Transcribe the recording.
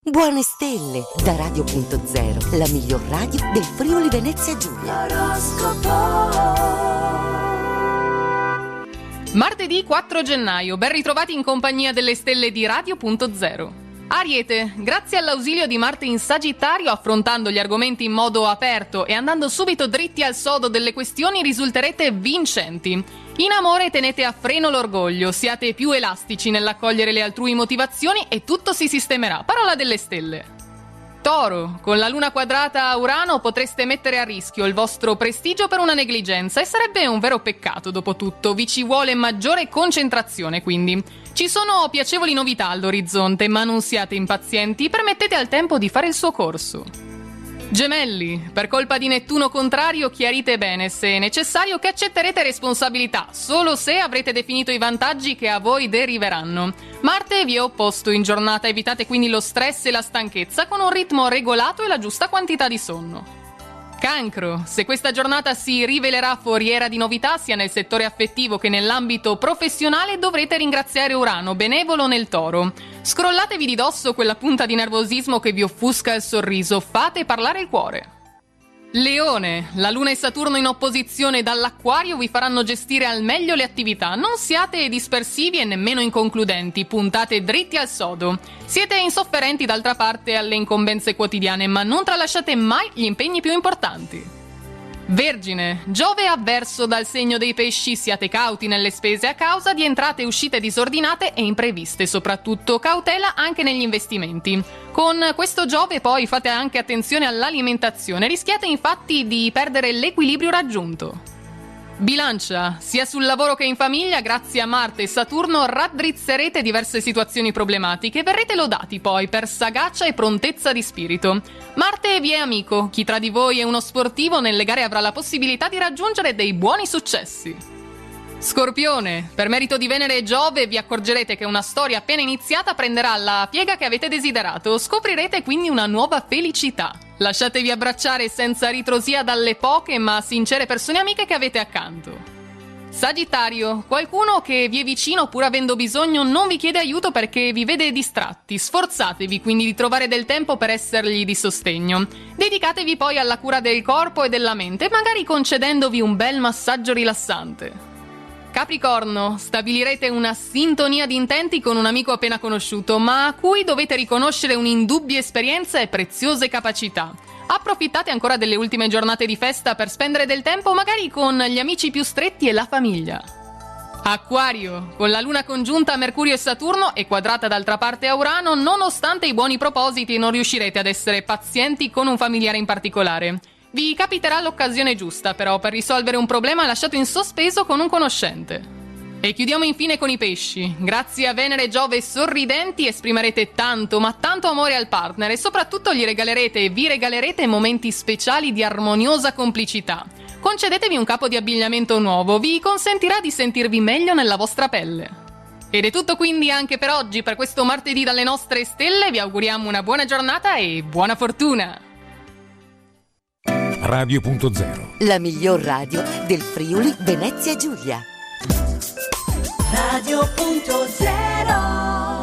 Buone stelle da Radio.0, la miglior radio del Friuli Venezia Giulia. Martedì 4 gennaio, ben ritrovati in compagnia delle stelle di Radio.0. Ariete, grazie all'ausilio di Marte in Sagittario, affrontando gli argomenti in modo aperto e andando subito dritti al sodo delle questioni, risulterete vincenti. In amore tenete a freno l'orgoglio, siate più elastici nell'accogliere le altrui motivazioni e tutto si sistemerà. Parola delle stelle. Toro, con la luna quadrata a Urano potreste mettere a rischio il vostro prestigio per una negligenza e sarebbe un vero peccato dopo tutto, vi ci vuole maggiore concentrazione quindi. Ci sono piacevoli novità all'orizzonte, ma non siate impazienti, permettete al tempo di fare il suo corso. Gemelli, per colpa di Nettuno contrario chiarite bene se è necessario che accetterete responsabilità, solo se avrete definito i vantaggi che a voi deriveranno. Marte vi è opposto in giornata, evitate quindi lo stress e la stanchezza con un ritmo regolato e la giusta quantità di sonno. Cancro, se questa giornata si rivelerà foriera di novità sia nel settore affettivo che nell'ambito professionale, dovrete ringraziare Urano, benevolo nel Toro. Scrollatevi di dosso quella punta di nervosismo che vi offusca il sorriso, fate parlare il cuore. Leone, la Luna e Saturno in opposizione dall'Acquario vi faranno gestire al meglio le attività. Non siate dispersivi e nemmeno inconcludenti, puntate dritti al sodo. Siete insofferenti d'altra parte alle incombenze quotidiane, ma non tralasciate mai gli impegni più importanti. Vergine, Giove avverso dal segno dei pesci, siate cauti nelle spese a causa di entrate e uscite disordinate e impreviste, soprattutto cautela anche negli investimenti. Con questo Giove poi fate anche attenzione all'alimentazione, rischiate infatti di perdere l'equilibrio raggiunto. Bilancia, sia sul lavoro che in famiglia, grazie a Marte e Saturno raddrizzerete diverse situazioni problematiche e verrete lodati poi per sagacia e prontezza di spirito. Marte vi è amico, chi tra di voi è uno sportivo nelle gare avrà la possibilità di raggiungere dei buoni successi. Scorpione, per merito di Venere e Giove vi accorgerete che una storia appena iniziata prenderà la piega che avete desiderato, scoprirete quindi una nuova felicità. Lasciatevi abbracciare senza ritrosia dalle poche ma sincere persone amiche che avete accanto. Sagittario, qualcuno che vi è vicino pur avendo bisogno non vi chiede aiuto perché vi vede distratti, sforzatevi quindi di trovare del tempo per essergli di sostegno. Dedicatevi poi alla cura del corpo e della mente, magari concedendovi un bel massaggio rilassante. Capricorno, stabilirete una sintonia di intenti con un amico appena conosciuto, ma a cui dovete riconoscere un'indubbia esperienza e preziose capacità. Approfittate ancora delle ultime giornate di festa per spendere del tempo magari con gli amici più stretti e la famiglia. Acquario, con la luna congiunta a Mercurio e Saturno e quadrata d'altra parte a Urano, nonostante i buoni propositi non riuscirete ad essere pazienti con un familiare in particolare. Vi capiterà l'occasione giusta, però, per risolvere un problema lasciato in sospeso con un conoscente. E chiudiamo infine con i pesci. Grazie a Venere e Giove sorridenti esprimerete tanto, ma tanto amore al partner e soprattutto gli regalerete e vi regalerete momenti speciali di armoniosa complicità. Concedetevi un capo di abbigliamento nuovo, vi consentirà di sentirvi meglio nella vostra pelle. Ed è tutto quindi anche per oggi, per questo martedì dalle nostre stelle. Vi auguriamo una buona giornata e buona fortuna! Radio.0, la miglior radio del Friuli Venezia Giulia. Radio.0